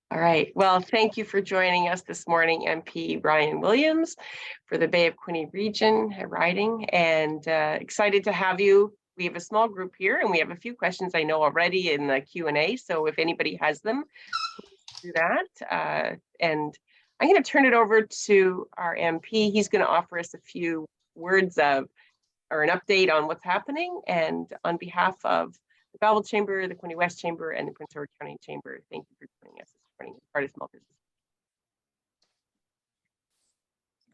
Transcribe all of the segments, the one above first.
All right. Well, thank you for joining us this morning, MP Brian Williams, for the Bay of Quinte region riding, and excited to have you. We have a small group here, and we have a few questions I know already in the Q&A. So if anybody has them, please do that. And I'm going to turn it over to our MP. He's going to offer us a few words of or an update on what's happening, and on behalf of the Belleville Chamber, the Quinte West Chamber, and the Prince Edward County Chamber, thank you for joining us this morning as part of Small Business.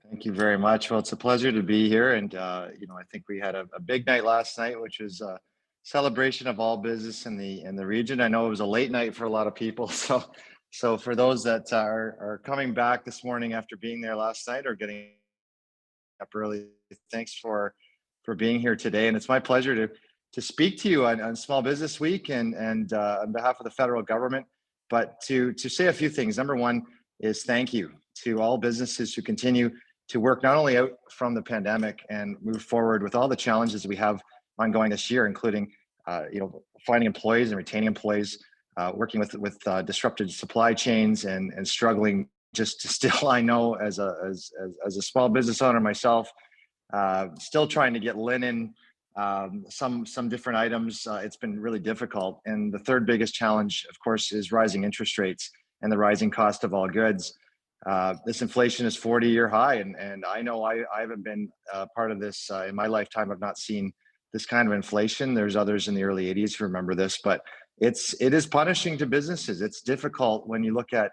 Thank you very much. Well, it's a pleasure to be here. And, I think we had a big night last night, which was a celebration of all business in the region. I know it was a late night for a lot of people. So for those that are coming back this morning after being there last night or getting up early, thanks for being here today. And it's my pleasure to speak to you on Small Business Week and on behalf of the federal government. But to say a few things. Number one is thank you to all businesses who continue to work not only out from the pandemic and move forward with all the challenges we have ongoing this year, including finding employees and retaining employees, working with disrupted supply chains and struggling just to still, I know as a small business owner myself, still trying to get linen, some different items. It's been really difficult. And the third biggest challenge, of course, is rising interest rates and the rising cost of all goods. This inflation is 40-year high, and I know I haven't been part of this in my lifetime. I've not seen this kind of inflation. There's others in the early 80s who remember this, but it is punishing to businesses. It's difficult when you look at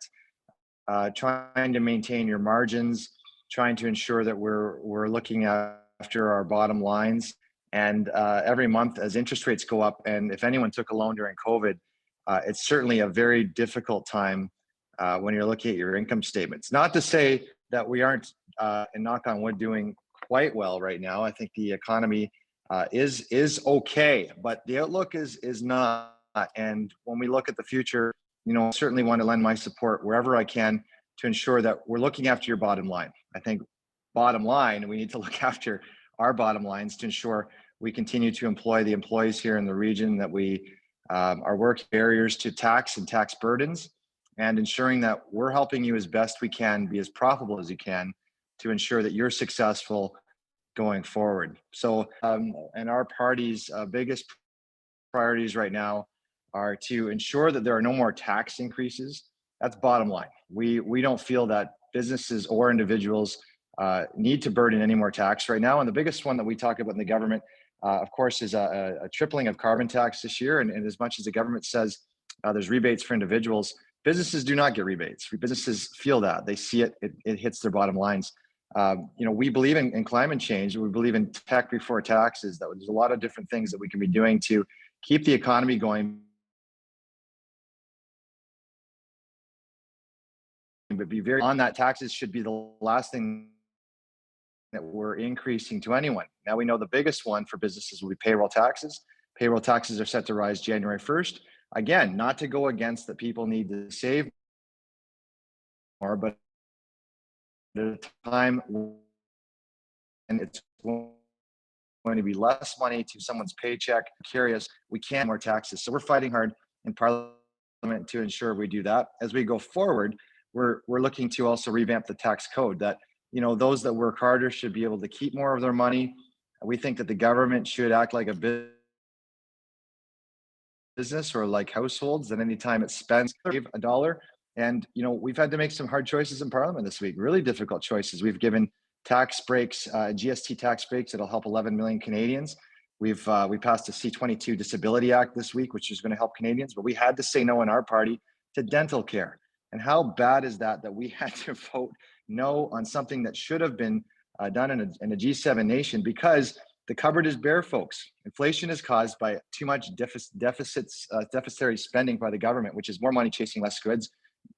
trying to maintain your margins, trying to ensure that we're looking after our bottom lines. And every month as interest rates go up, and if anyone took a loan during COVID, it's certainly a very difficult time when you're looking at your income statements. Not to say that we aren't, and knock on wood, doing quite well right now. I think the economy is okay, but the outlook is not. And when we look at the future, I certainly want to lend my support wherever I can to ensure that we're looking after your bottom line. I think bottom line, we need to look after our bottom lines to ensure we continue to employ the employees here in the region, that we are working barriers to tax and tax burdens, and ensuring that we're helping you as best we can be as profitable as you can to ensure that you're successful going forward. So, and our party's biggest priorities right now are to ensure that there are no more tax increases. That's bottom line. We don't feel that businesses or individuals need to burden any more tax right now. And the biggest one that we talk about in the government, of course, is a tripling of carbon tax this year. And as much as the government says there's rebates for individuals, businesses do not get rebates. Businesses feel that. They see it. It hits their bottom lines. We believe in climate change. We believe in tech before taxes. That there's a lot of different things that we can be doing to keep the economy going. But be very on that. Taxes should be the last thing that we're increasing to anyone. Now we know the biggest one for businesses will be payroll taxes. Payroll taxes are set to rise January 1st. Again, not to go against that people need to save more, but at a time and it's going to be less money to someone's paycheck, curious, we can't more taxes. So we're fighting hard in Parliament to ensure we do that. As we go forward, we're looking to also revamp the tax code that, those that work harder should be able to keep more of their money. We think that the government should act like a business or like households, that anytime it spends a dollar. And, we've had to make some hard choices in Parliament this week, really difficult choices. We've given tax breaks, GST tax breaks that'll help 11 million Canadians. We passed a C-22 Disability Act this week, which is going to help Canadians, but we had to say no in our party to dental care. And how bad is that we had to vote no on something that should have been done in a G7 nation, because the cupboard is bare, folks. Inflation is caused by too much deficitary spending by the government, which is more money chasing less goods.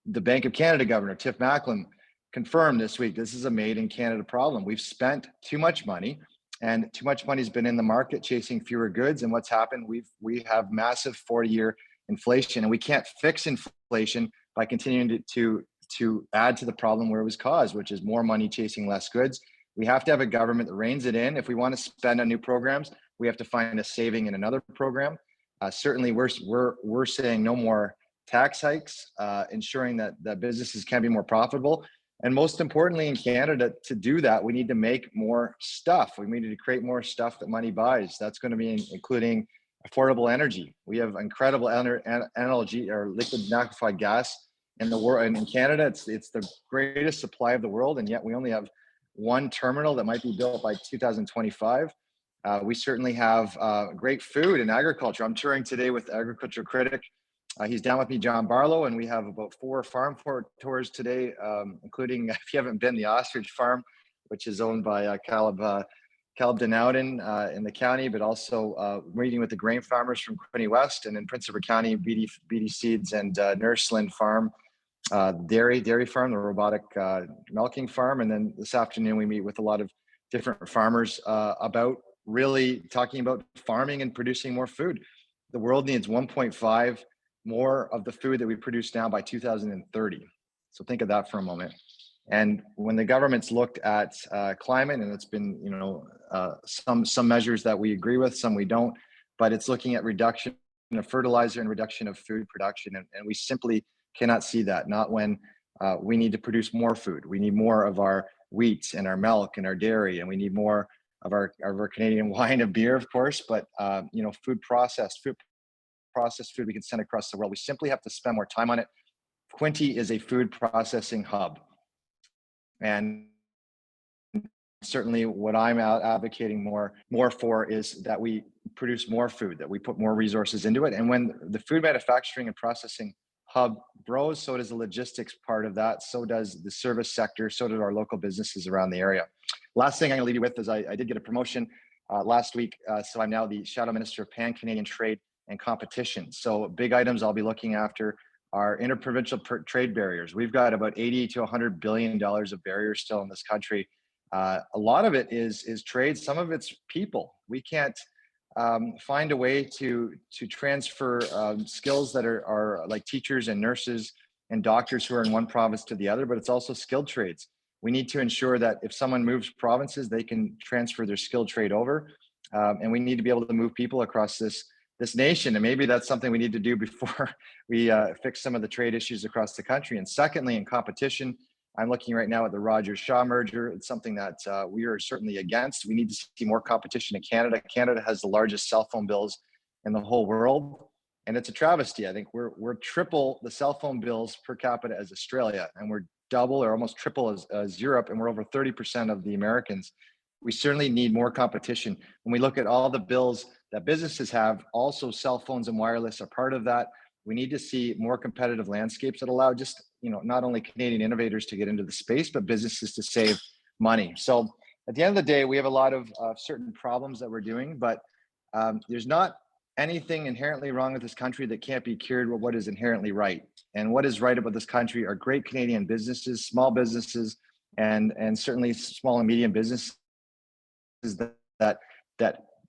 The Bank of Canada Governor, Tiff Macklem, confirmed this week this is a made in Canada problem. We've spent too much money, and too much money has been in the market chasing fewer goods. And what's happened, we have massive 40-year inflation, and we can't fix inflation by continuing to add to the problem where it was caused, which is more money chasing less goods. We have to have a government that reins it in. If we want to spend on new programs, we have to find a saving in another program. Certainly, we're saying no more tax hikes, ensuring that businesses can be more profitable. And most importantly, in Canada, to do that, we need to make more stuff. We need to create more stuff that money buys. That's going to be including affordable energy. We have incredible energy, or liquid liquefied gas, in the world. And in Canada, it's the greatest supply of the world, and yet we only have one terminal that might be built by 2025. We certainly have great food and agriculture. I'm touring today with agriculture critic. He's down with me, John Barlow, and we have about 4 farm tours today, including, if you haven't been, the ostrich farm, which is owned by Caleb Denowden in the county, but also meeting with the grain farmers from Quinte West, and in Prince Edward County, BD Seeds and Nurseland Farm, dairy farm, the robotic milking farm. And then this afternoon, we meet with a lot of different farmers about really talking about farming and producing more food. The world needs 1.5 more of the food that we produce now by 2030. So think of that for a moment. And when the government's looked at climate, and it's been, some measures that we agree with, some we don't, but it's looking at reduction of fertilizer and reduction of food production. And we simply cannot see that, not when we need to produce more food. We need more of our wheat and our milk and our dairy, and we need more of our Canadian wine and beer, of course, but processed food we can send across the world. We simply have to spend more time on it. Quinte is a food processing hub. And certainly what I'm advocating more for is that we produce more food, that we put more resources into it. And when the food manufacturing and processing hub grows, so does the logistics part of that, so does the service sector, so do our local businesses around the area. Last thing I'm gonna leave you with is I did get a promotion last week, so I'm now the Shadow Minister of Pan-Canadian Trade and Competition. So big items I'll be looking after are interprovincial trade barriers. We've got about $80 to $100 billion of barriers still in this country. A lot of it is trade, some of it's people. We can't find a way to transfer skills that are like teachers and nurses and doctors who are in one province to the other, but it's also skilled trades. We need to ensure that if someone moves provinces, they can transfer their skilled trade over. And we need to be able to move people across this nation. And maybe that's something we need to do before we fix some of the trade issues across the country. And secondly, in competition, I'm looking right now at the Rogers-Shaw merger. It's something that we are certainly against. We need to see more competition in Canada. Canada has the largest cell phone bills in the whole world. And it's a travesty. I think we're triple the cell phone bills per capita as Australia, and we're double or almost triple as Europe, and we're over 30% of the Americans. We certainly need more competition. When we look at all the bills that businesses have, also cell phones and wireless are part of that. We need to see more competitive landscapes that allow just, not only Canadian innovators to get into the space, but businesses to save money. So at the end of the day, we have a lot of certain problems that we're doing, but there's not anything inherently wrong with this country that can't be cured with what is inherently right. And what is right about this country are great Canadian businesses, small businesses, and certainly small and medium businesses that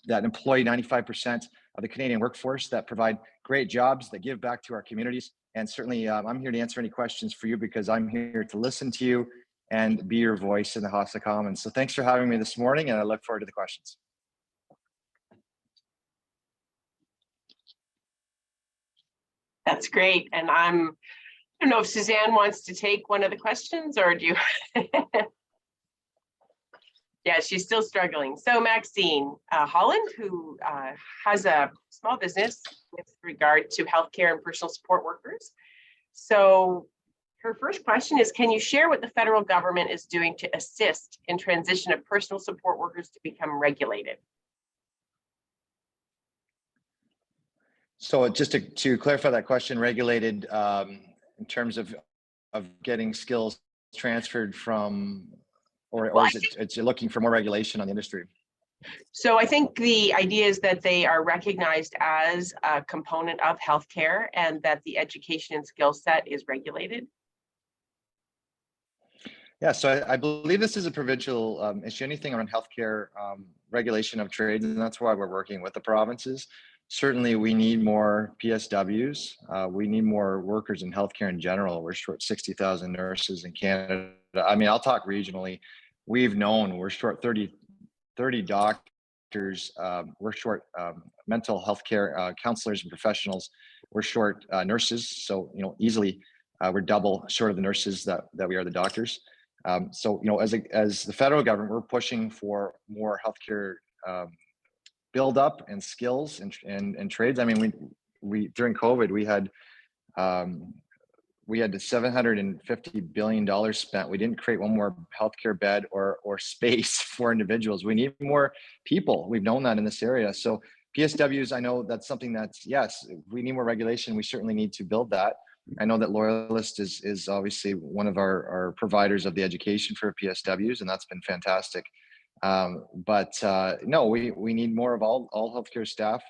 employ 95% of the Canadian workforce, that provide great jobs, that give back to our communities. And certainly I'm here to answer any questions for you, because I'm here to listen to you and be your voice in the House of Commons. So thanks for having me this morning, and I look forward to the questions. That's great. And I don't know if Suzanne wants to take one of the questions, or do you? Yeah, she's still struggling. So Maxine Holland, who has a small business with regard to healthcare and personal support workers. So her first question is, can you share what the federal government is doing to assist in transition of personal support workers to become regulated? So just to clarify that question, regulated in terms of getting skills transferred from, or is it's looking for more regulation on the industry? So I think the idea is that they are recognized as a component of healthcare, and that the education and skill set is regulated. Yeah, so I believe this is a provincial issue, anything around healthcare regulation of trades, and that's why we're working with the provinces. Certainly, we need more PSWs. We need more workers in healthcare in general. We're short 60,000 nurses in Canada. I mean, I'll talk regionally. We've known we're short 30 doctors we're short mental health care counselors and professionals. We're short nurses. So, easily we're double short of the nurses that we are the doctors. So, as the federal government, we're pushing for more healthcare build up and skills and trades. I mean, we during COVID, we had $750 billion spent. We didn't create one more healthcare bed or space for individuals. We need more people. We've known that in this area. So PSWs, I know that's something that's, yes, we need more regulation. We certainly need to build that. I know that Loyalist is obviously one of our providers of the education for PSWs, and that's been fantastic. But no, we need more of all healthcare staff.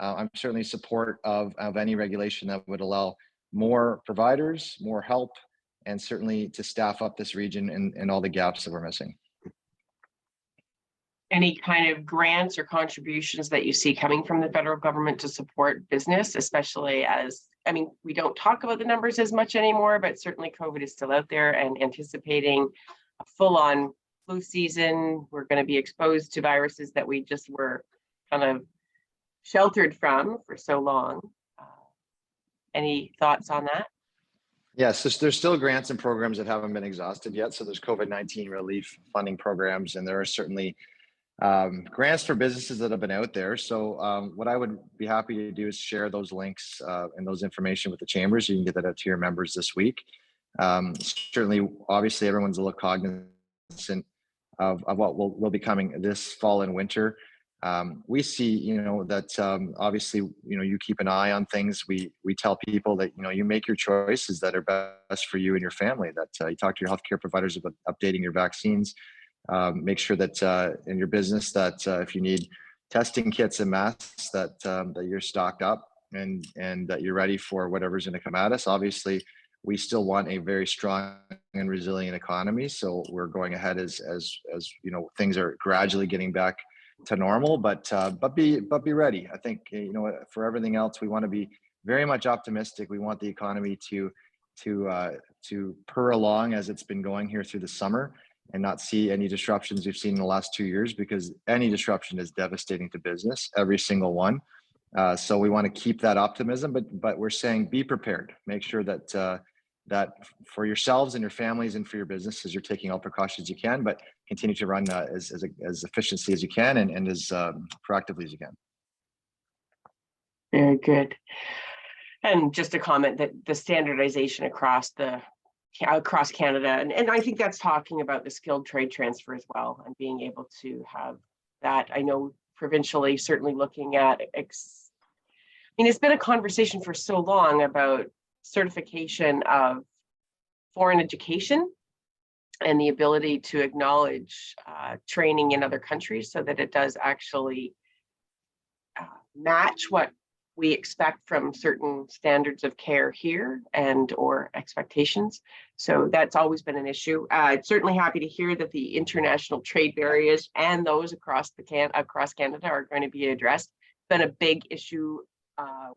I'm certainly support of any regulation that would allow more providers, more help, and certainly to staff up this region and all the gaps that we're missing. Any kind of grants or contributions that you see coming from the federal government to support business, especially as, I mean, we don't talk about the numbers as much anymore, but certainly COVID is still out there, and anticipating a full-on flu season, we're going to be exposed to viruses that we just were kind of sheltered from for so long. Any thoughts on that? Yes, there's still grants and programs that haven't been exhausted yet. So there's COVID-19 relief funding programs, and there are certainly grants for businesses that have been out there. So what I would be happy to do is share those links and those information with the chambers. You can get that out to your members this week. Certainly, obviously, everyone's a little cognizant of what will be coming this fall and winter. We see, that obviously, you keep an eye on things. We tell people that, you make your choices that are best for you and your family, that you talk to your healthcare providers about updating your vaccines. Make sure that in your business that if you need testing kits and masks, that you're stocked up and that you're ready for whatever's going to come at us. Obviously, we still want a very strong and resilient economy. So we're going ahead as things are gradually getting back to normal, but be ready. I think, for everything else, we want to be very much optimistic. We want the economy to purr along as it's been going here through the summer, and not see any disruptions we've seen in the last 2 years, because any disruption is devastating to business, every single one. So we want to keep that optimism, but we're saying be prepared. Make sure that that for yourselves and your families and for your businesses, you're taking all precautions you can, but continue to run as efficiently as you can and as proactively as you can. Very good. And just a comment that the standardization across Canada, and I think that's talking about the skilled trade transfer as well, and being able to have that. I know provincially, certainly looking at, it's been a conversation for so long about certification of foreign education and the ability to acknowledge training in other countries so that it does actually match what we expect from certain standards of care here and or expectations. So that's always been an issue. Certainly happy to hear that the international trade barriers and those across Canada are going to be addressed. It's been a big issue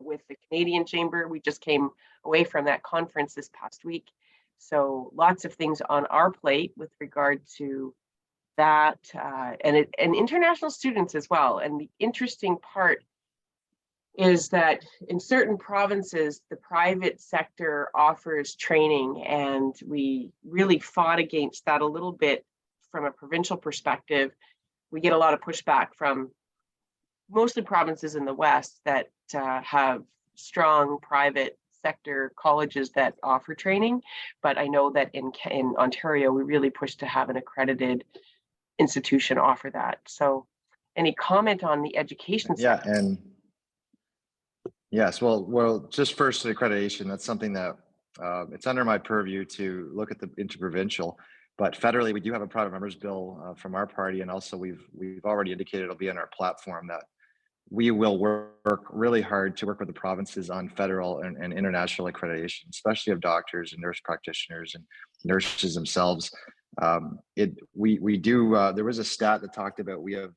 with the Canadian Chamber. We just came away from that conference this past week. So lots of things on our plate with regard to that and international students as well. And the interesting part is that in certain provinces, the private sector offers training, and we really fought against that a little bit from a provincial perspective. We get a lot of pushback from mostly provinces in the West that have strong private sector colleges that offer training. But I know that in Ontario, we really push to have an accredited institution offer that. So any comment on the education sector? Yeah, and yes, well, just first accreditation, that's something that it's under my purview to look at the interprovincial, but federally we do have a private members bill from our party, and also we've already indicated it'll be on our platform that we will work really hard to work with the provinces on federal and international accreditation, especially of doctors and nurse practitioners and nurses themselves. We do. There was a stat that talked about we have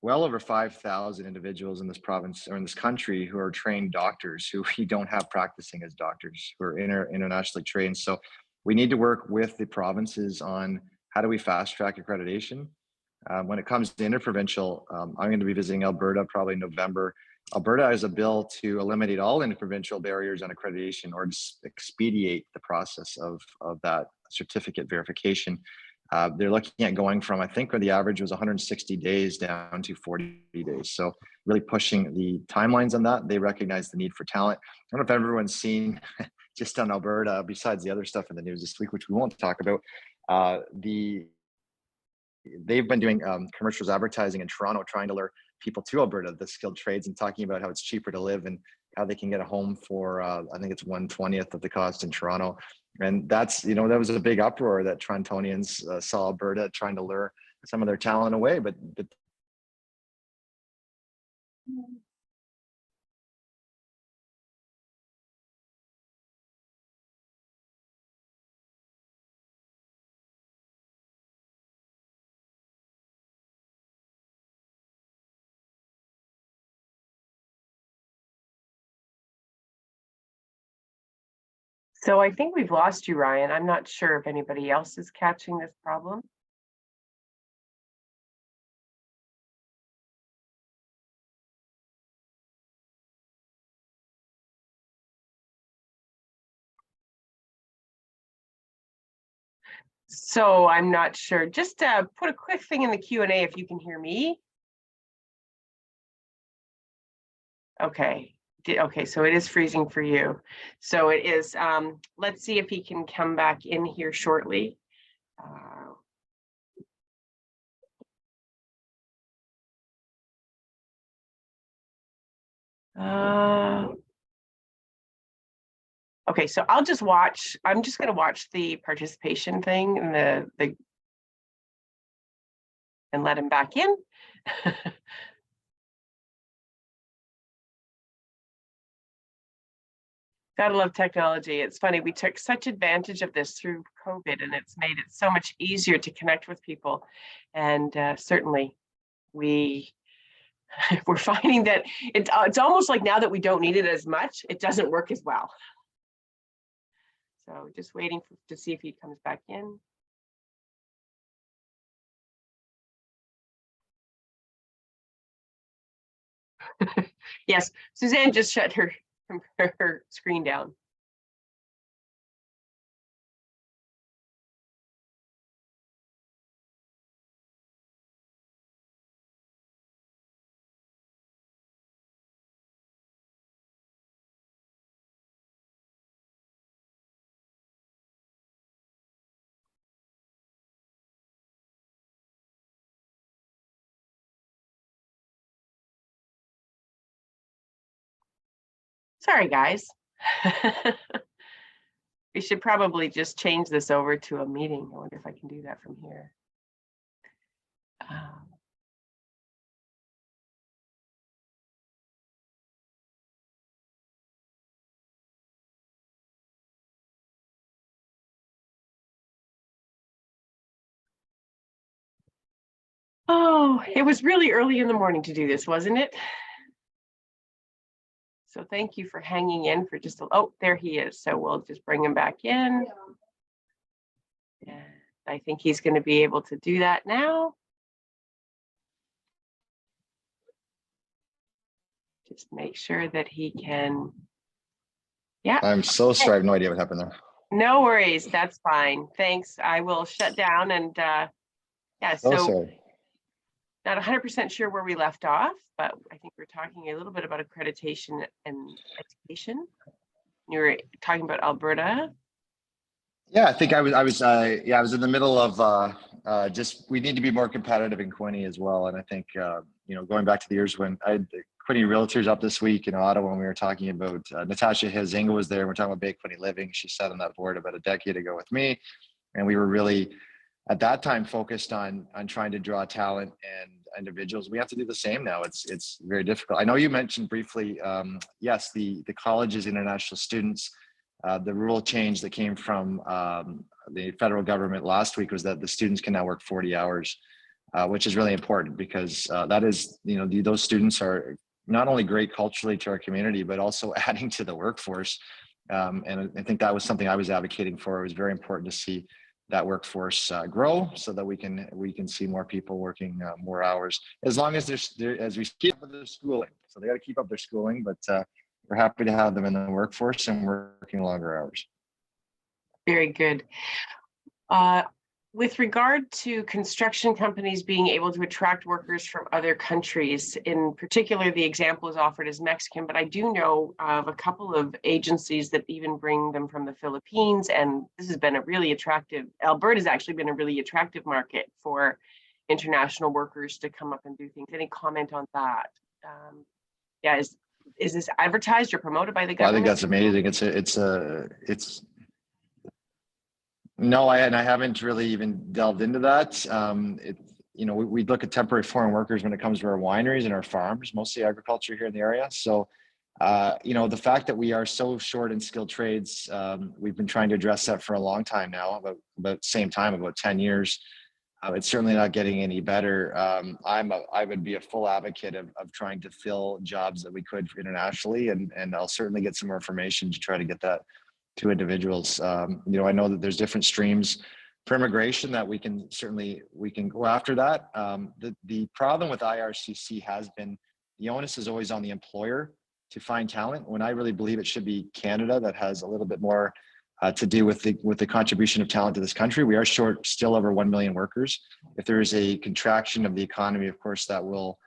well over 5,000 individuals in this province or in this country who are trained doctors who we don't have practicing as doctors, who are internationally trained. So we need to work with the provinces on how do we fast track accreditation. When it comes to interprovincial, I'm going to be visiting Alberta probably in November. Alberta has a bill to eliminate all interprovincial barriers on accreditation or expedite the process of that certificate verification. They're looking at going from, I think, where the average was 160 days down to 40 days. So really pushing the timelines on that. They recognize the need for talent. I don't know if everyone's seen just on Alberta, besides the other stuff in the news this week, which we won't talk about, they've been doing commercials advertising in Toronto, trying to lure people to Alberta, the skilled trades, and talking about how it's cheaper to live and how they can get a home for, I think it's 1/20th of the cost in Toronto. And that's, that was a big uproar that Torontonians saw Alberta trying to lure some of their talent away. But So I think we've lost you, Ryan. I'm not sure if anybody else is catching this problem. So I'm not sure. Just put a quick thing in the Q&A if you can hear me. Okay. Okay, so it is freezing for you. So it is, let's see if he can come back in here shortly. Okay, so I'll just watch, I'm just going to watch the participation thing and and let him back in. Gotta love technology. It's funny, we took such advantage of this through COVID, and it's made it so much easier to connect with people. And certainly we're finding that it's almost like now that we don't need it as much, it doesn't work as well. So just waiting to see if he comes back in. Yes, Suzanne just shut her screen down. Sorry, guys. We should probably just change this over to a meeting. I wonder if I can do that from here. Oh, it was really early in the morning to do this, wasn't it? So thank you for hanging in for just a, oh, there he is. So we'll just bring him back in. And I think he's going to be able to do that now. Just make sure that he can. Yeah. I'm so sorry. I have no idea what happened there. No worries. That's fine. Thanks. I will shut down and yeah, so sorry. Not 100% sure where we left off, but I think we're talking a little bit about accreditation and education. You were talking about Alberta. Yeah, I think I was in the middle of just, we need to be more competitive in Quinte as well. And I think, going back to the years when I had Quinte Realtors up this week in Ottawa, when we were talking about, Natasha Hazinga was there. We're talking about Bay Quinte Living. She sat on that board about a decade ago with me. And we were really, at that time, focused on trying to draw talent and individuals. We have to do the same now. It's very difficult. I know you mentioned briefly, yes, the colleges, international students, the rule change that came from the federal government last week was that the students can now work 40 hours, which is really important because that is, those students are not only great culturally to our community, but also adding to the workforce. And I think that was something I was advocating for. It was very important to see that workforce grow, so that we can see more people working more hours, as long as they're as we keep up with their schooling. So they got to keep up their schooling, but we're happy to have them in the workforce and working longer hours. Very good. With regard to construction companies being able to attract workers from other countries, in particular, the example is offered as Mexican, but I do know of a couple of agencies that even bring them from the Philippines, and this has been a really attractive, Alberta's actually been a really attractive market for international workers to come up and do things. Any comment on that? Yeah, is this advertised or promoted by the Well, I government? think that's amazing. It's no, I haven't really even delved into that. We look at temporary foreign workers when it comes to our wineries and our farms, mostly agriculture here in the area. So, the fact that we are so short in skilled trades, we've been trying to address that for a long time now, about the same time, about 10 years. It's certainly not getting any better. I would be a full advocate of trying to fill jobs that we could internationally, and I'll certainly get some more information to try to get that to individuals. I know that there's different streams for immigration that we can go after that. The problem with IRCC has been the onus is always on the employer to find talent, when I really believe it should be Canada that has a little bit more to do with the contribution of talent to this country. We are short still over 1 million workers. If there is a contraction of the economy, of course, that will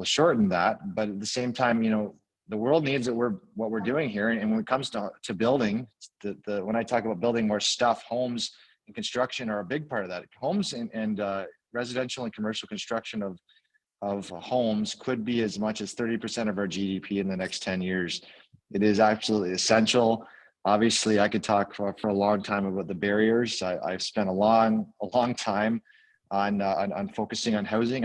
shorten that. But at the same time, the world needs what we're doing here. And when it comes to building, when I talk about building more stuff, homes and construction are a big part of that. Homes and residential and commercial construction of homes could be as much as 30% of our GDP in the next 10 years. It is absolutely essential. Obviously, I could talk for a long time about the barriers. I've spent a long time on focusing on housing.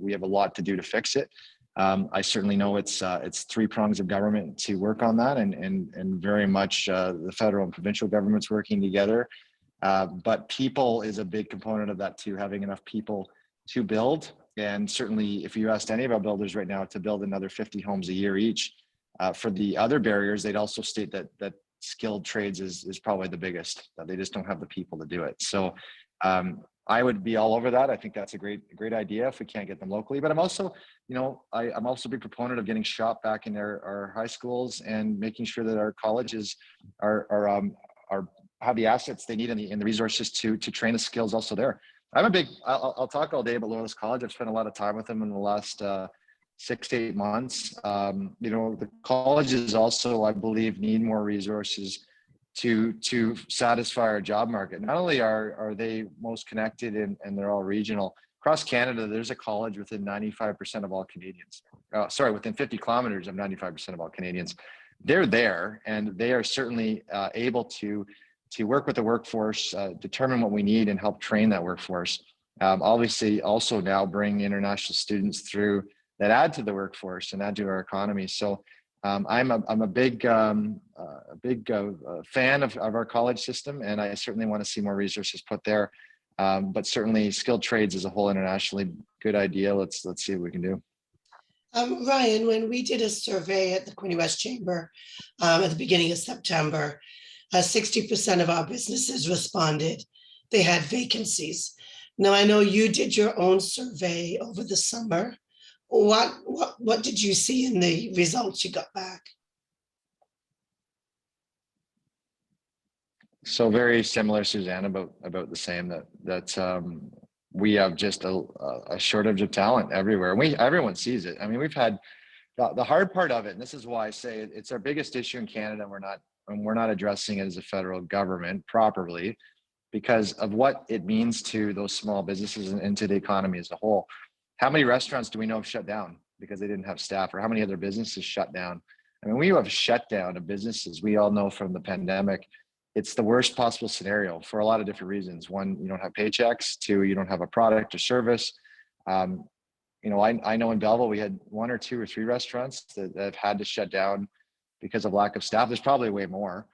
We have a lot to do to fix it. I certainly know it's three prongs of government to work on that, and very much the federal and provincial governments working together. But people is a big component of that too, having enough people to build. And certainly, if you asked any of our builders right now to build another 50 homes a year each, for the other barriers, they'd also state that skilled trades is probably the biggest. They just don't have the people to do it. So I would be all over that. I think that's a great idea if we can't get them locally. But I'm also, I'm also a big proponent of getting shop back in our high schools and making sure that our colleges are have the assets they need and the resources to train the skills also there. I'll talk all day about Loyalist College. I've spent a lot of time with them in the last 6 to 8 months. The colleges also, I believe, need more resources to satisfy our job market. Not only are they most connected and they're all regional. Across Canada, there's a college within 95% of all Canadians. Within 50 kilometers of 95% of all Canadians. They're there, and they are certainly able to work with the workforce, determine what we need, and help train that workforce. Obviously, also now bring international students through that add to the workforce and add to our economy. So I'm a big fan of our college system, and I certainly want to see more resources put there. But certainly, skilled trades as a whole internationally, good idea. Let's see what we can do. Ryan, when we did a survey at the Quinte West Chamber at the beginning of September, 60% of our businesses responded they had vacancies. Now, I know you did your own survey over the summer. What did you see in the results you got back? So very similar, Suzanne, about the same, that we have just a shortage of talent everywhere. Everyone sees it. I mean, we've had the hard part of it, and this is why I say it's our biggest issue in Canada. We're not addressing it as a federal government properly because of what it means to those small businesses and to the economy as a whole. How many restaurants do we know have shut down because they didn't have staff, or how many other businesses shut down? I mean, we have shut down of businesses. We all know from the pandemic, it's the worst possible scenario for a lot of different reasons. One, you don't have paychecks. Two, you don't have a product or service. I know in Belleville, we had 1 or 2 or 3 restaurants that have had to shut down because of lack of staff. There's probably way more.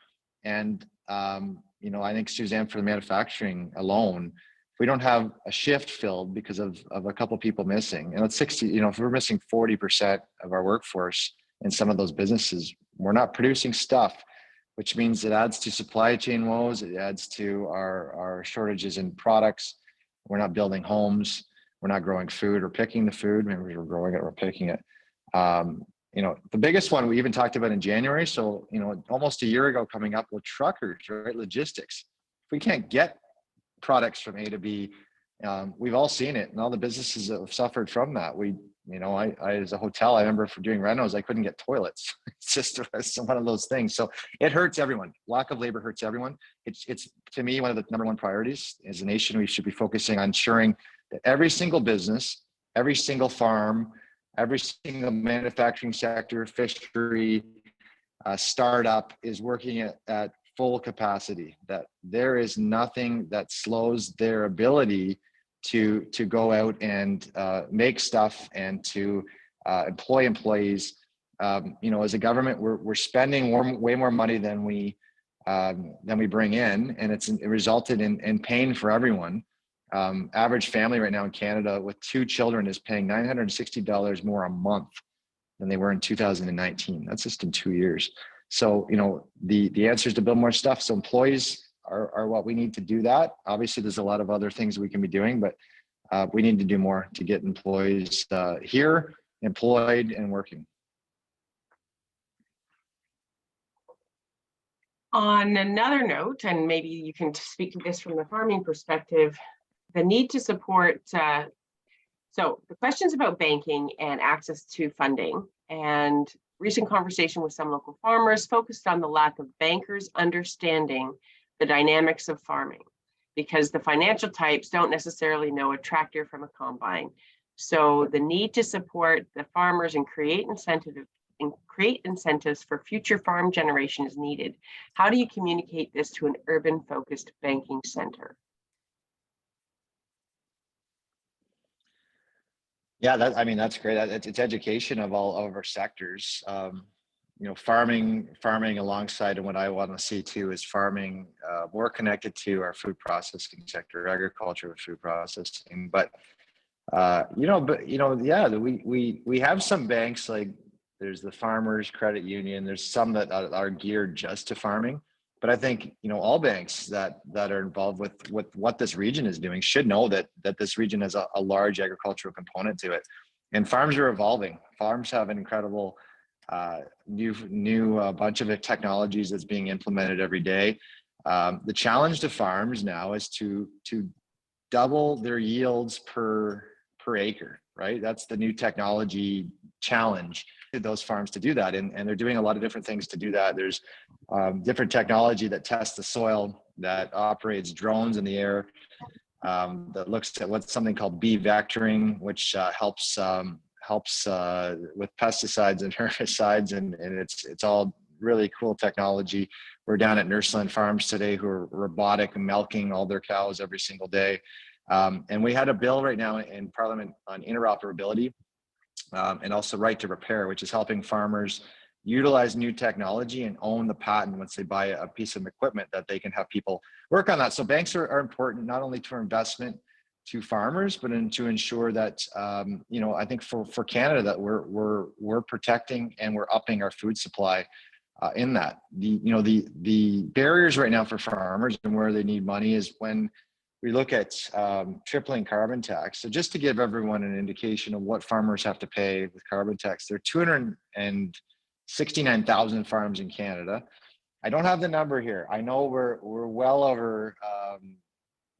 And, I think, Suzanne, for the manufacturing alone, we don't have a shift filled because of a couple of people missing. And it's 60, if we're missing 40% of our workforce in some of those businesses, we're not producing stuff, which means it adds to supply chain woes. It adds to our shortages in products. We're not building homes. We're not growing food or picking the food. Maybe we're growing it or picking it. The biggest one we even talked about in January. So, almost a year ago coming up with truckers, right? Logistics. If we can't get products from A to B, we've all seen it, and all the businesses that have suffered from that. I as a hotel, I remember for doing renos, I couldn't get toilets. It's one of those things. So it hurts everyone. Lack of labor hurts everyone. It's to me, one of the number one priorities. As a nation, we should be focusing on ensuring that every single business, every single farm, every single manufacturing sector, fishery, startup is working at full capacity, that there is nothing that slows their ability to go out and make stuff and to employ employees. As a government, we're spending way more money than we bring in, and it resulted in pain for everyone. Average family right now in Canada with 2 children is paying $960 more a month than they were in 2019. That's just in 2 years. So, the answer is to build more stuff. So employees are what we need to do that. Obviously, there's a lot of other things we can be doing, but we need to do more to get employees here, employed and working. On another note, and maybe you can speak to this from the farming perspective, the need to support, so the questions about banking and access to funding, and recent conversation with some local farmers focused on the lack of bankers understanding the dynamics of farming, because the financial types don't necessarily know a tractor from a combine. So the need to support the farmers and create incentives for future farm generation is needed. How do you communicate this to an urban-focused banking center? Yeah, that's great. It's education of all of our sectors. Farming alongside, and what I want to see too is farming more connected to our food processing sector, agriculture with food processing. But we have some banks, like there's the Farmers Credit Union. There's some that are geared just to farming. But I think all banks that are involved with what this region is doing should know that this region has a large agricultural component to it, and farms are evolving. Farms have an incredible new bunch of technologies that's being implemented every day. The challenge to farms now is to double their yields per acre, right? That's the new technology challenge to those farms to do that, and they're doing a lot of different things to do that. There's different technology that tests the soil, that operates drones in the air, that looks at what's something called bee vectoring, which helps with pesticides and herbicides, and it's all really cool technology. We're down at Nurseland Farms today who are robotic milking all their cows every single day. And we had a bill right now in Parliament on interoperability and also right to repair, which is helping farmers utilize new technology and own the patent once they buy a piece of equipment, that they can have people work on that. So banks are important, not only to investment to farmers, but to ensure that, I think for Canada, that we're protecting and we're upping our food supply in that. The barriers right now for farmers and where they need money is when we look at tripling carbon tax. So just to give everyone an indication of what farmers have to pay with carbon tax, there are 269,000 farms in Canada. I don't have the number here. I know we're well over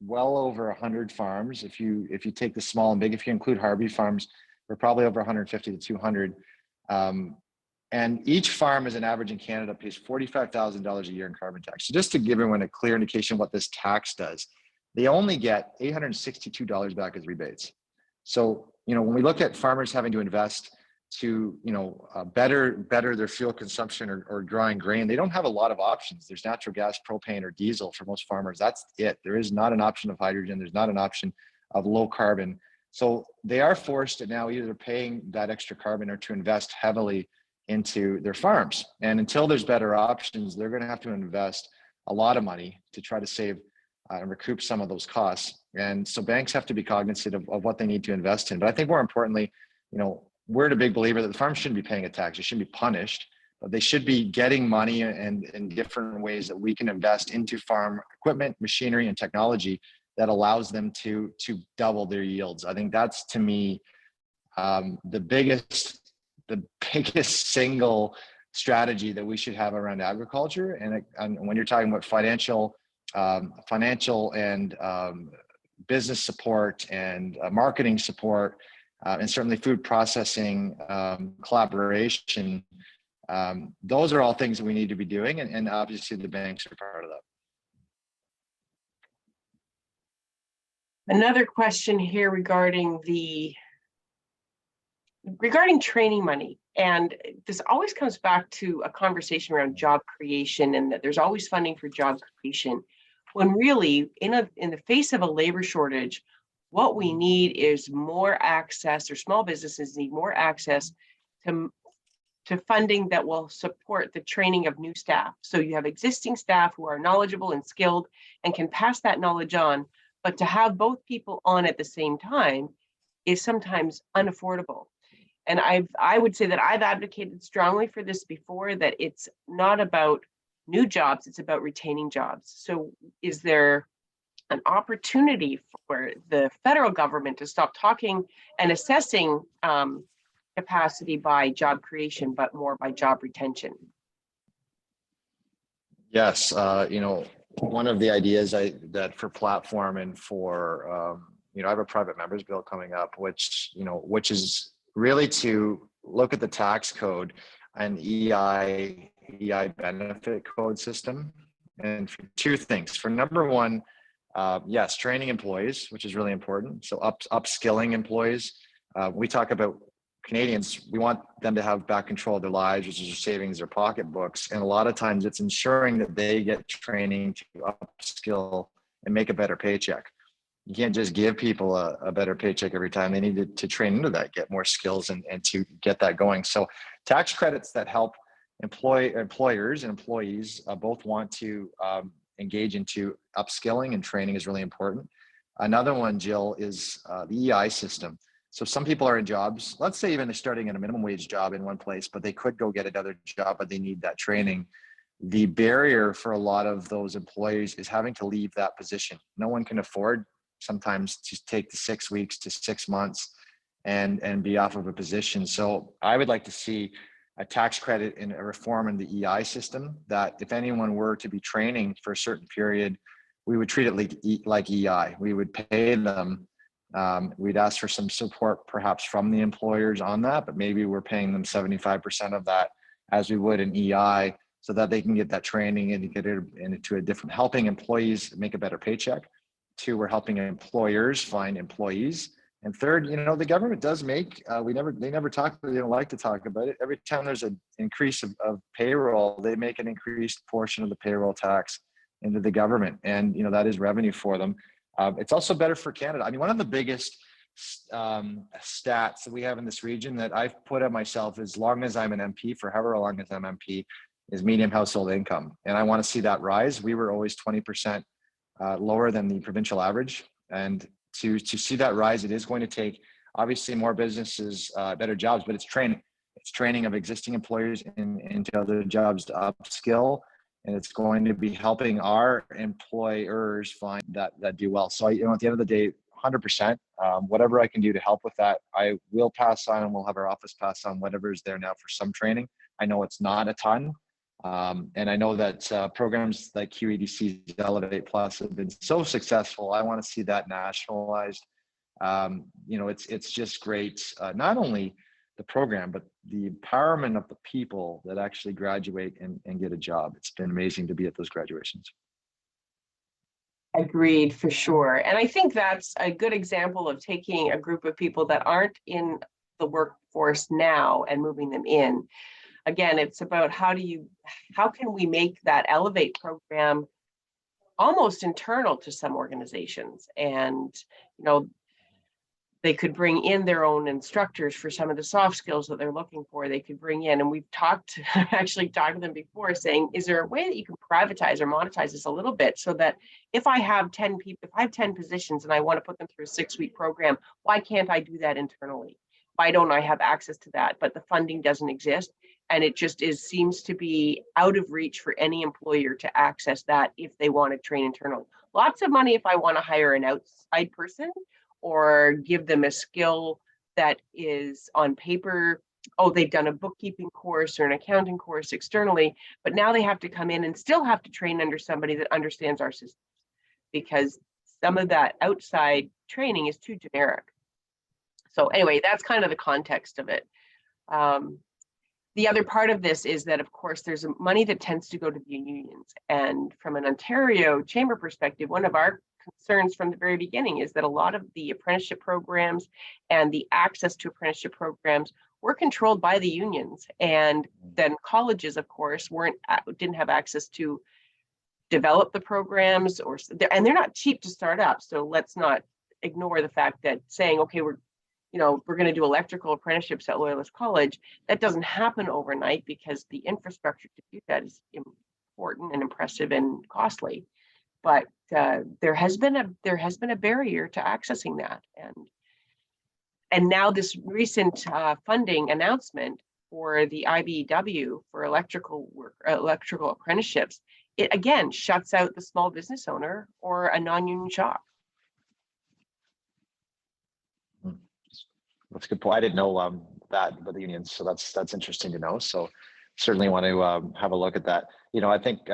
100 farms. If you take the small and big, if you include Harvey farms, we're probably over 150 to 200. And each farm, as an average in Canada, pays $45,000 a year in carbon tax. So just to give everyone a clear indication of what this tax does, they only get $862 back as rebates. So, when we look at farmers having to invest to, better their fuel consumption or drying grain, they don't have a lot of options. There's natural gas, propane, or diesel for most farmers. That's it. There is not an option of hydrogen. There's not an option of low carbon. So they are forced to now either paying that extra carbon or to invest heavily into their farms. And until there's better options, they're going to have to invest a lot of money to try to save and recoup some of those costs. And so banks have to be cognizant of what they need to invest in. But I think more importantly, we're a big believer that the farms shouldn't be paying a tax. They shouldn't be punished. but they should be getting money and in different ways that we can invest into farm equipment, machinery, and technology that allows them to double their yields. I think that's, to me, the biggest single strategy that we should have around agriculture. And when you're talking about financial and business support and marketing support, and certainly food processing collaboration, those are all things that we need to be doing, and obviously the banks are part of that. Another question here regarding training money. And this always comes back to a conversation around job creation, and that there's always funding for job creation, when really in the face of a labor shortage, what we need is more access, or small businesses need more access to funding that will support the training of new staff. So you have existing staff who are knowledgeable and skilled and can pass that knowledge on, but to have both people on at the same time is sometimes unaffordable. And I would say that I've advocated strongly for this before, that it's not about new jobs, it's about retaining jobs. So is there an opportunity for the federal government to stop talking and assessing capacity by job creation, but more by job retention? Yes, one of the ideas that for platform and for I have a private members bill coming up, which is really to look at the tax code and EI benefit code system, and for two things. For number one, yes, training employees, which is really important. So upskilling employees. We talk about Canadians, we want them to have back control of their lives, which is their savings, their pocketbooks. And a lot of times it's ensuring that they get training to upskill and make a better paycheck. You can't just give people a better paycheck every time. They need to train into that, get more skills and to get that going. So tax credits that help employers and employees both want to engage into upskilling and training is really important. Another one, Jill, is the EI system. So some people are in jobs, let's say even they're starting at a minimum wage job in one place, but they could go get another job, but they need that training. The barrier for a lot of those employees is having to leave that position. No one can afford sometimes to take the 6 weeks to 6 months and be off of a position. So I would like to see a tax credit and a reform in the EI system, that if anyone were to be training for a certain period, we would treat it like EI. We would pay them. We'd ask for some support perhaps from the employers on that, but maybe we're paying them 75% of that as we would in EI, so that they can get that training and get it into a different, helping employees make a better paycheck. Two, we're helping employers find employees. And third, the government does make, they don't like to talk about it. Every time there's an increase of payroll, they make an increased portion of the payroll tax into the government. And, that is revenue for them. It's also better for Canada. I mean, one of the biggest stats that we have in this region that I've put up myself, as long as I'm an MP, for however long as I'm MP, is median household income. And I want to see that rise. We were always 20% lower than the provincial average. And to see that rise, it is going to take obviously more businesses, better jobs, but it's training. It's training of existing employers into other jobs to upskill. And it's going to be helping our employers find that do well. So, at the end of the day, 100%, whatever I can do to help with that, I will pass on, and we'll have our office pass on whatever is there now for some training. I know it's not a ton. And I know that programs like QEDC's Elevate Plus have been so successful. I want to see that nationalized. It's just great, not only the program, but the empowerment of the people that actually graduate and get a job. It's been amazing to be at those graduations. Agreed, for sure. And I think that's a good example of taking a group of people that aren't in the workforce now and moving them in. Again, it's about how can we make that Elevate program almost internal to some organizations? And, they could bring in their own instructors for some of the soft skills that they're looking for. They could bring in, and we've actually talked to them before, saying, is there a way that you can privatize or monetize this a little bit, so that if I have 10 people, if I have 10 positions and I want to put them through a 6-week program, why can't I do that internally? Why don't I have access to that? But the funding doesn't exist. And it just seems to be out of reach for any employer to access that if they want to train internal. Lots of money if I want to hire an outside person or give them a skill that is on paper. Oh, they've done a bookkeeping course or an accounting course externally, but now they have to come in and still have to train under somebody that understands our system, because some of that outside training is too generic. So anyway, that's kind of the context of it. The other part of this is that, of course, there's money that tends to go to the unions. And from an Ontario Chamber perspective, one of our concerns from the very beginning is that a lot of the apprenticeship programs and the access to apprenticeship programs were controlled by the unions. And then colleges, of course, didn't have access to develop the programs, and they're not cheap to start up. So let's not ignore the fact that saying, okay, we're going to do electrical apprenticeships at Loyalist College. That doesn't happen overnight because the infrastructure to do that is important and impressive and costly. But there has been a barrier to accessing that, and now this recent funding announcement for the IBEW for electrical apprenticeships, it again shuts out the small business owner or a non-union shop. That's a good point. I didn't know that about the unions, so that's interesting to know. So certainly want to have a look at that. I think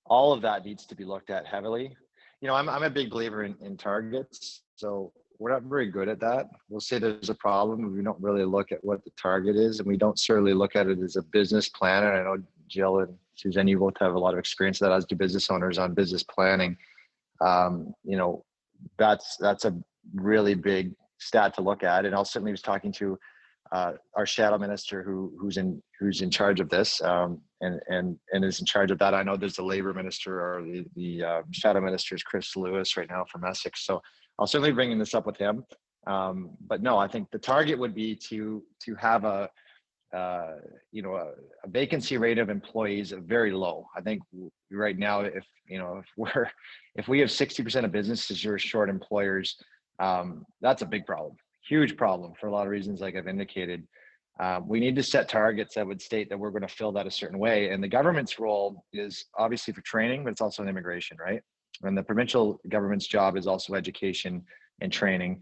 all of that needs to be looked at heavily. I'm a big believer in targets, so we're not very good at that. We'll say there's a problem. We don't really look at what the target is, and we don't certainly look at it as a business plan. And I know Jill and Suzanne, you both have a lot of experience that as do business owners on business planning. That's a really big stat to look at. And I certainly was talking to our shadow minister who's in charge of this and is in charge of that. I know there's the labor minister, or the shadow minister is Chris Lewis right now from Essex. So I'll certainly bring this up with him. But no, I think the target would be to have a vacancy rate of employees very low. I think right now, if we have 60% of businesses who are short employers, that's a big problem, huge problem for a lot of reasons, like I've indicated. We need to set targets that would state that we're going to fill that a certain way. And the government's role is obviously for training, but it's also in immigration, right? And the provincial government's job is also education and training,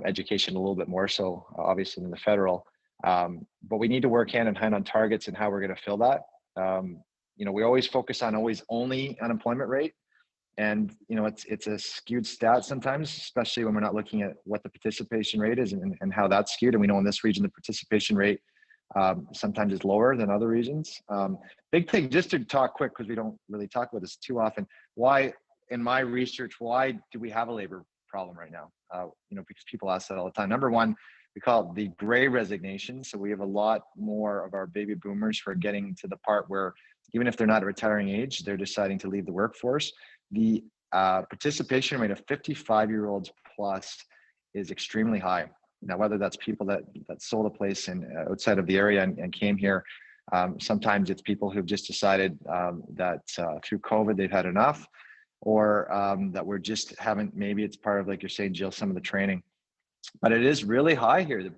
education a little bit more so, obviously, than the federal. But we need to work hand in hand on targets and how we're going to fill that. We always focus on only unemployment rate. And, it's a skewed stat sometimes, especially when we're not looking at what the participation rate is and how that's skewed. And we know in this region, the participation rate sometimes is lower than other regions. Big thing, just to talk quick, because we don't really talk about this too often. In my research, why do we have a labor problem right now? Because people ask that all the time. Number one, we call it the gray resignation. So we have a lot more of our baby boomers who are getting to the part where even if they're not at retiring age, they're deciding to leave the workforce. The participation rate of 55-year-olds plus is extremely high. Now, whether that's people that sold a place outside of the area and came here, sometimes it's people who've just decided that through COVID they've had enough, or that we're just haven't, maybe it's part of, like you're saying, Jill, some of the training. But it is really high here.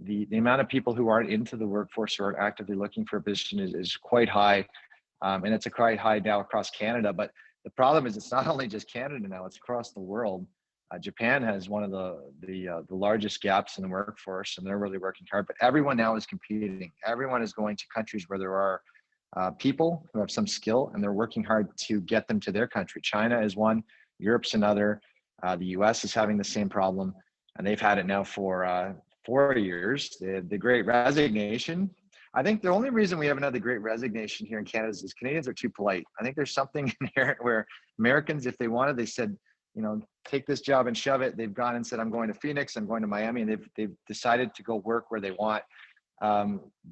The amount of people who aren't into the workforce or aren't actively looking for a position is quite high. And it's quite high now across Canada. But the problem is it's not only just Canada now, it's across the world. Japan has one of the largest gaps in the workforce, and they're really working hard. But everyone now is competing. Everyone is going to countries where there are people who have some skill, and they're working hard to get them to their country. China is one, Europe's another. The US is having the same problem, and they've had it now for 4 years. The Great Resignation. I think the only reason we haven't had the Great Resignation here in Canada is Canadians are too polite. I think there's something inherent where Americans, if they wanted, they said, take this job and shove it. They've gone and said, I'm going to Phoenix, I'm going to Miami, and they've decided to go work where they want.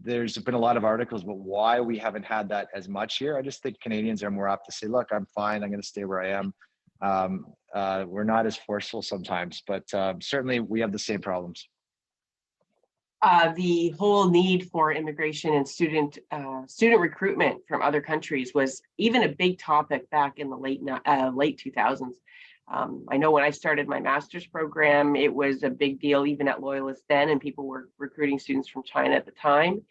There's been a lot of articles about why we haven't had that as much here. I just think Canadians are more apt to say, look, I'm fine, I'm going to stay where I am. We're not as forceful sometimes, but certainly we have the same problems. The whole need for immigration and student recruitment from other countries was even a big topic back in the late 2000s. I know when I started my master's program, it was a big deal even at Loyalist then, and people were recruiting students from China at the time.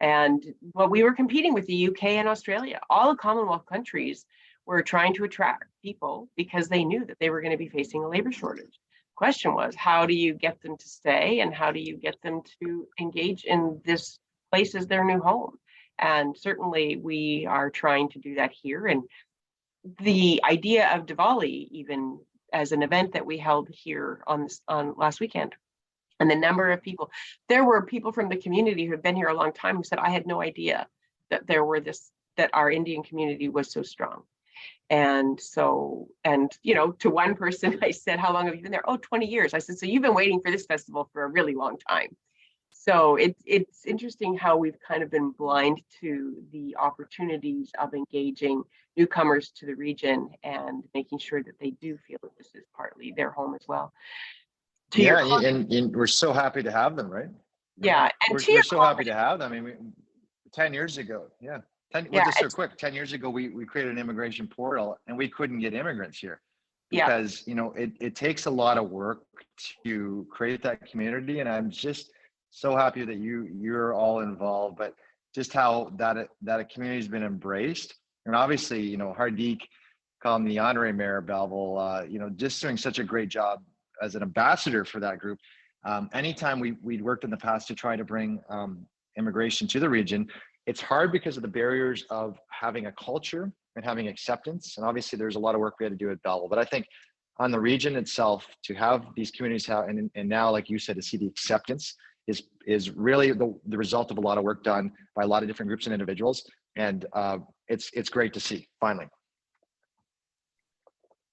And well, we were competing with the UK and Australia. All the Commonwealth countries were trying to attract people because they knew that they were going to be facing a labor shortage. Question was, how do you get them to stay, and how do you get them to engage in this place as their new home? And certainly we are trying to do that here. And the idea of Diwali, even as an event that we held here on last weekend, and the number of people, there were people from the community who have been here a long time who said, I had no idea that that our Indian community was so strong. And so, to one person, I said, how long have you been there? Oh, 20 years. I said, so you've been waiting for this festival for a really long time. So it's interesting how we've kind of been blind to the opportunities of engaging newcomers to the region and making sure that they do feel that this is partly their home as well. And we're so happy to have them, right? Yeah, and we're so happy to have them. I mean, 10 years ago, 10 years ago, we created an immigration portal, and we couldn't get immigrants here because it takes a lot of work to create that community. And I'm just so happy that you're all involved, but just how that community has been embraced. And obviously, Hardik, call him the honorary mayor of Belleville, just doing such a great job as an ambassador for that group. Anytime we'd worked in the past to try to bring immigration to the region, it's hard because of the barriers of having a culture and having acceptance. And obviously there's a lot of work we had to do at Belleville, but I think on the region itself, to have these communities and now, like you said, to see the acceptance is really the result of a lot of work done by a lot of different groups and individuals. And it's great to see finally.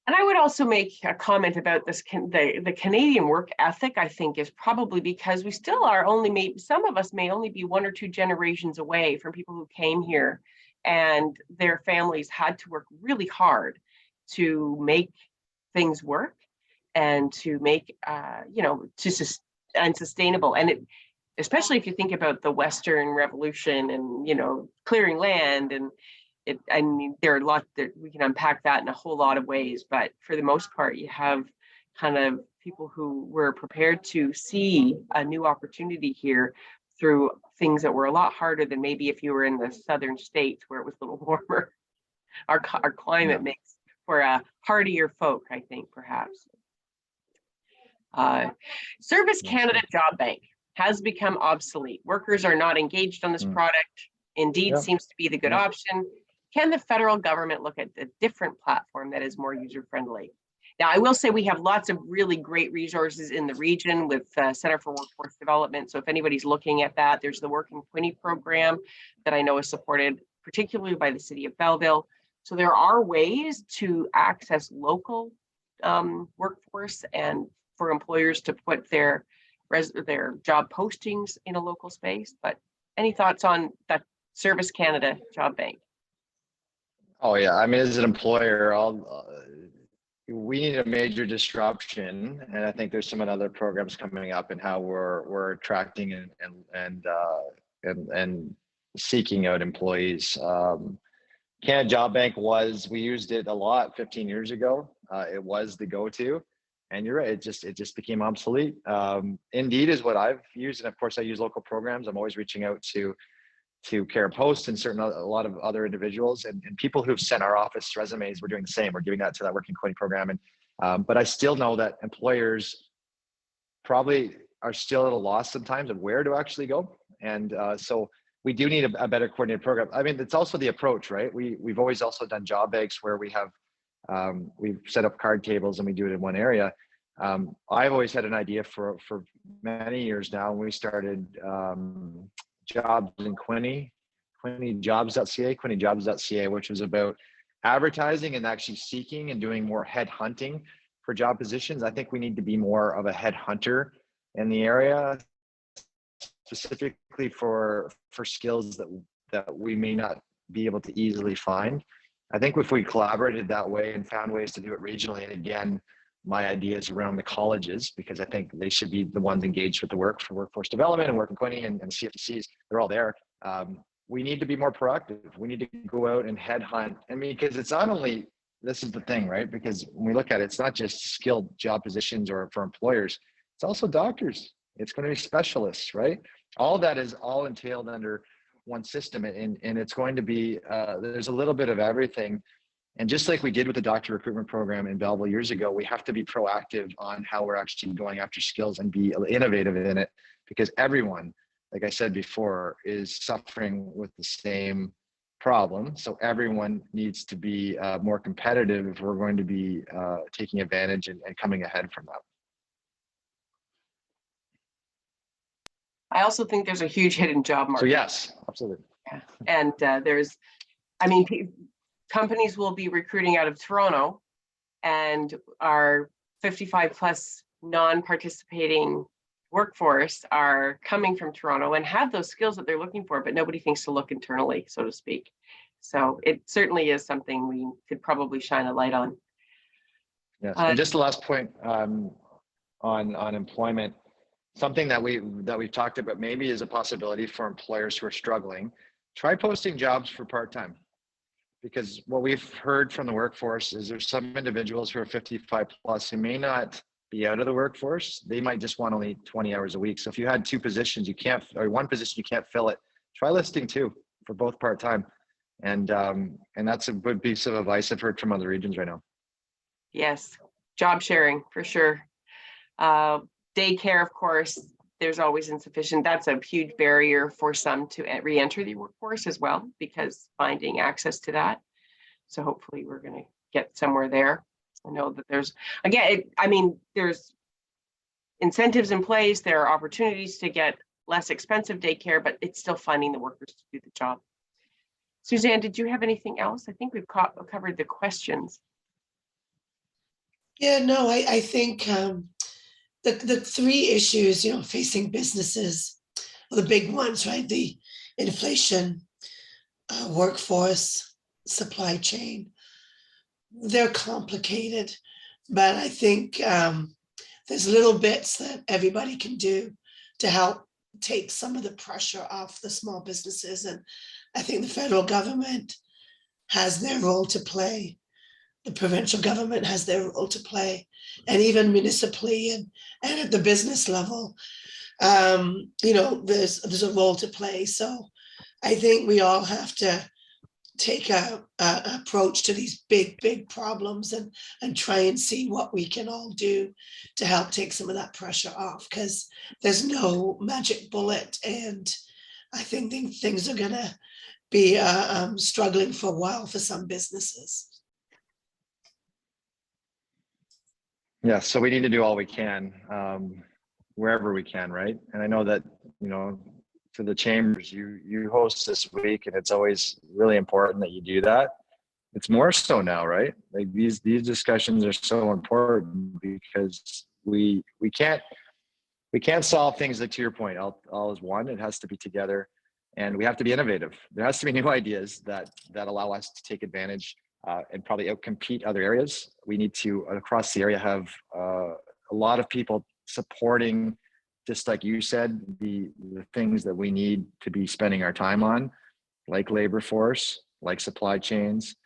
And I would also make a comment about this. The Canadian work ethic, I think, is probably because we still are some of us may only be 1 or 2 generations away from people who came here, and their families had to work really hard to make things work and to make, and sustainable. And especially if you think about the Western Revolution and, clearing land and there are a lot that we can unpack that in a whole lot of ways, but for the most part, you have kind of people who were prepared to see a new opportunity here through things that were a lot harder than maybe if you were in the southern states where it was a little warmer. Our climate makes for a hardier folk, I think, perhaps. Service Canada Job Bank has become obsolete. Workers are not engaged on this product. Indeed seems to be the good option. Can the federal government look at a different platform that is more user-friendly? Now, I will say we have lots of really great resources in the region with Center for Workforce Development. So if anybody's looking at that, there's the Work in Quinte program that I know is supported particularly by the city of Belleville. So there are ways to access local workforce and for employers to put their job postings in a local space. But any thoughts on that Service Canada Job Bank? Oh yeah, I mean, as an employer, we need a major disruption, and I think there's some other programs coming up and how we're attracting and seeking out employees. Canada Job Bank we used it a lot 15 years ago. It was the go-to, and you're right, it just became obsolete. Indeed is what I've used, and of course I use local programs. I'm always reaching out to Care Post and a lot of other individuals and people who've sent our office resumes. We're doing the same. We're giving that to that Work in Quinte program. And but I still know that employers probably are still at a loss sometimes of where to actually go. And so we do need a better coordinated program. I mean, it's also the approach, right? We've always also done job banks where we have we've set up card tables and we do it in one area. I've always had an idea for many years now when we started jobs in quintejobs.ca, which was about advertising and actually seeking and doing more headhunting for job positions. I think we need to be more of a headhunter in the area, specifically for skills that we may not be able to easily find. I think if we collaborated that way and found ways to do it regionally, and again, my ideas around the colleges, because I think they should be the ones engaged with the work for workforce development and Work in Quinte and CFCs. They're all there. We need to be more proactive. We need to go out and headhunt. I mean, because it's not only, this is the thing, right? Because when we look at it, it's not just skilled job positions or for employers, it's also doctors. It's going to be specialists, right? All that is all entailed under, one system, and it's going to be, there's a little bit of everything. And just like we did with the doctor recruitment program in Belleville years ago, we have to be proactive on how we're actually going after skills and be innovative in it, because everyone, like I said before, is suffering with the same problem. So everyone needs to be more competitive if we're going to be taking advantage and coming ahead from that. I also think there's a huge hidden job market. So yes, absolutely. Yeah. And companies will be recruiting out of Toronto, and our 55 plus non-participating workforce are coming from Toronto and have those skills that they're looking for, but nobody thinks to look internally, so to speak. So it certainly is something we could probably shine a light on. Yes, and just the last point on employment, something that we've talked about maybe is a possibility for employers who are struggling. Try posting jobs for part-time, because what we've heard from the workforce is there's some individuals who are 55 plus who may not be out of the workforce. They might just want only 20 hours a week. So if you had two positions, or one position, you can't fill it, try listing two for both part-time. And that's a good piece of advice I've heard from other regions right now. Yes, job sharing for sure. Daycare, of course, there's always insufficient. That's a huge barrier for some to re-enter the workforce as well, because finding access to that. So hopefully we're going to get somewhere there. I know that there's, again, there's incentives in place. There are opportunities to get less expensive daycare, but it's still finding the workers to do the job. Suzanne, did you have anything else? I think we've covered the questions. Yeah, no, I think the three issues, facing businesses are the big ones, right? The inflation, workforce, supply chain. They're complicated, but I think there's little bits that everybody can do to help take some of the pressure off the small businesses. And I think the federal government has their role to play. The provincial government has their role to play, and even municipally and at the business level, there's a role to play. So I think we all have to take a approach to these big problems and try and see what we can all do to help take some of that pressure off, because there's no magic bullet, and I think things are gonna be struggling for a while for some businesses. Yeah, so we need to do all we can, wherever we can, right? And I know that, to the chambers, you host this week, and it's always really important that you do that. It's more so now, right? Like these discussions are so important, because we can't solve things that, to your point, all is one. It has to be together, and we have to be innovative. There has to be new ideas that allow us to take advantage and probably outcompete other areas. We need to, across the area, have a lot of people supporting, just like you said, the things that we need to be spending our time on, like labor force, like supply chains,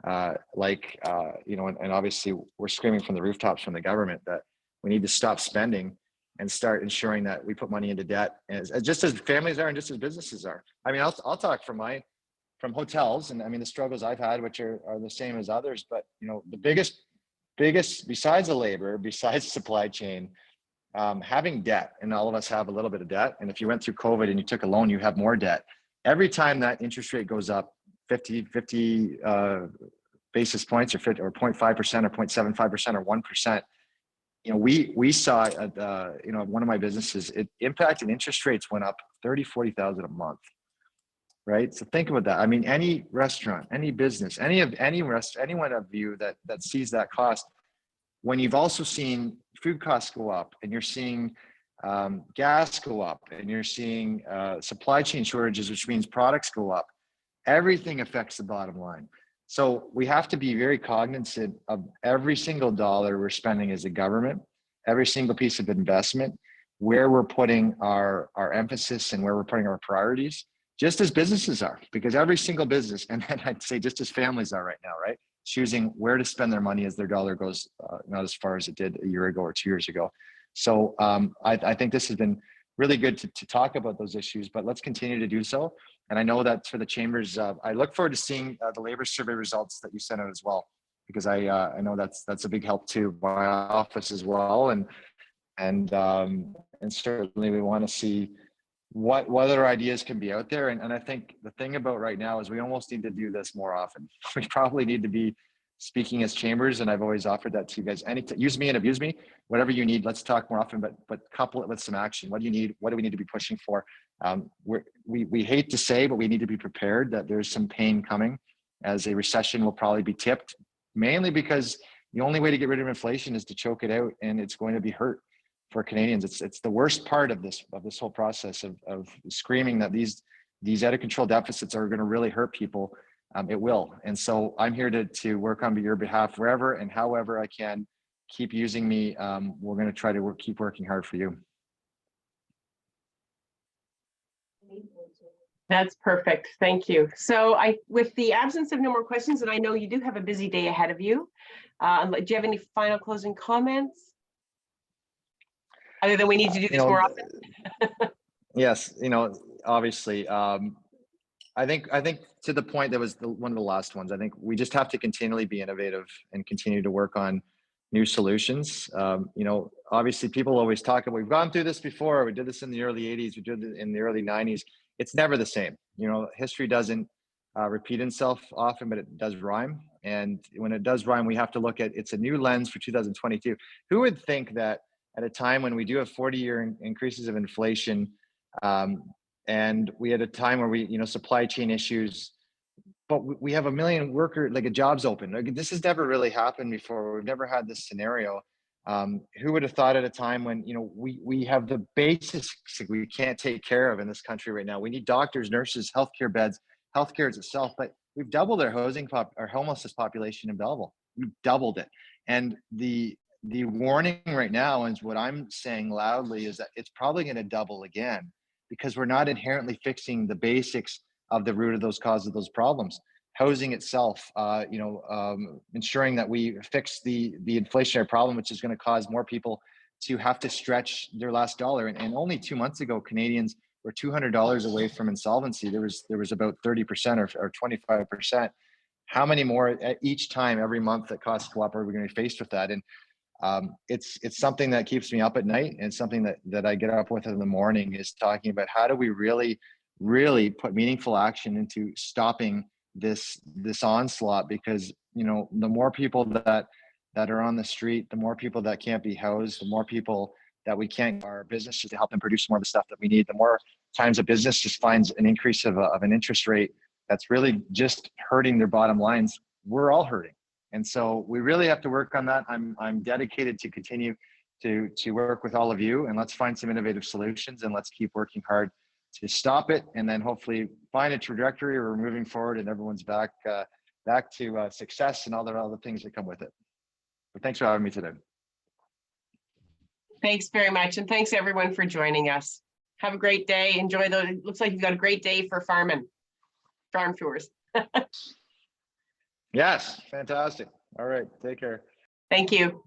and obviously we're screaming from the rooftops from the government that we need to stop spending and start ensuring that we put money into debt, just as families are and just as businesses are. I'll talk from hotels, and the struggles I've had, which are the same as others, but the biggest besides the labor, besides supply chain, having debt, and all of us have a little bit of debt. And if you went through COVID and you took a loan, you have more debt. Every time that interest rate goes up 50 basis points or 0.5% or 0.75% or 1%, we saw at one of my businesses, it impacted interest rates went up 30,000-40,000 a month. Right. So think about that. Any restaurant, any business, anyone of you that sees that cost, when you've also seen food costs go up, and you're seeing gas go up, and you're seeing supply chain shortages, which means products go up, everything affects the bottom line. So we have to be very cognizant of every single dollar we're spending as a government, every single piece of investment, where we're putting our emphasis and where we're putting our priorities, just as businesses are, because every single business, and then I'd say just as families are right now, right? Choosing where to spend their money as their dollar goes, not as far as it did a year ago or 2 years ago. So I think this has been really good to talk about those issues, but let's continue to do so. And I know that for the chambers, I look forward to seeing the labor survey results that you sent out as well, because I know that's a big help to my office as well. And certainly we want to see what other ideas can be out there. And I think the thing about right now is we almost need to do this more often. We probably need to be speaking as chambers, and I've always offered that to you guys. Use me and abuse me, whatever you need. Let's talk more often, but couple it with some action. What do you need? What do we need to be pushing for? We hate to say, but we need to be prepared that there's some pain coming, as a recession will probably be tipped, mainly because the only way to get rid of inflation is to choke it out, and it's going to be hurt for Canadians. It's the worst part of this whole process of screaming that these out of control deficits are going to really hurt people. It will. And so I'm here to work on your behalf wherever and however I can. Keep using me. We're going to try to keep working hard for you. That's perfect. Thank you. So with the absence of no more questions, and I know you do have a busy day ahead of you, do you have any final closing comments? Other than we need to do this more often? Yes, obviously, I think to the point that was one of the last ones, I think we just have to continually be innovative and continue to work on new solutions. Obviously people always talk about, we've gone through this before. We did this in the early 80s. We did it in the early 90s. It's never the same. History doesn't repeat itself often, but it does rhyme. And when it does rhyme, we have to look at, it's a new lens for 2022. Who would think that at a time when we do have 40-year increases of inflation, and we had a time where we, supply chain issues, but we have 1 million worker, like a jobs open. Like, this has never really happened before. We've never had this scenario. Who would have thought at a time when, we have the basics we can't take care of in this country right now. We need doctors, nurses, healthcare beds, healthcare is itself, but we've doubled our homelessness population in Belleville. We've doubled it. And the warning right now, and what I'm saying loudly, is that it's probably going to double again, because we're not inherently fixing the basics of the root of those causes of those problems. Housing itself, ensuring that we fix the inflationary problem, which is going to cause more people to have to stretch their last dollar. And only 2 months ago, Canadians were $200 away from insolvency. There was about 30% or 25%. How many more each time, every month, that costs go up, are we going to be faced with that? And it's something that keeps me up at night, and something that I get up with in the morning, is talking about how do we really put meaningful action into stopping this onslaught. Because the more people that are on the street, the more people that can't be housed, the more people that we can't our businesses to help them produce more of the stuff that we need, the more times a business just finds an increase of an interest rate that's really just hurting their bottom lines. We're all hurting. And so we really have to work on that. I'm dedicated to continue to work with all of you, and let's find some innovative solutions, and let's keep working hard to stop it, and then hopefully find a trajectory where we're moving forward and everyone's back to success and all the other things that come with it. But thanks for having me today. Thanks very much. And thanks everyone for joining us. Have a great day. Enjoy those. It looks like you've got a great day for farm tours. Yes, fantastic. All right, take care. Thank you.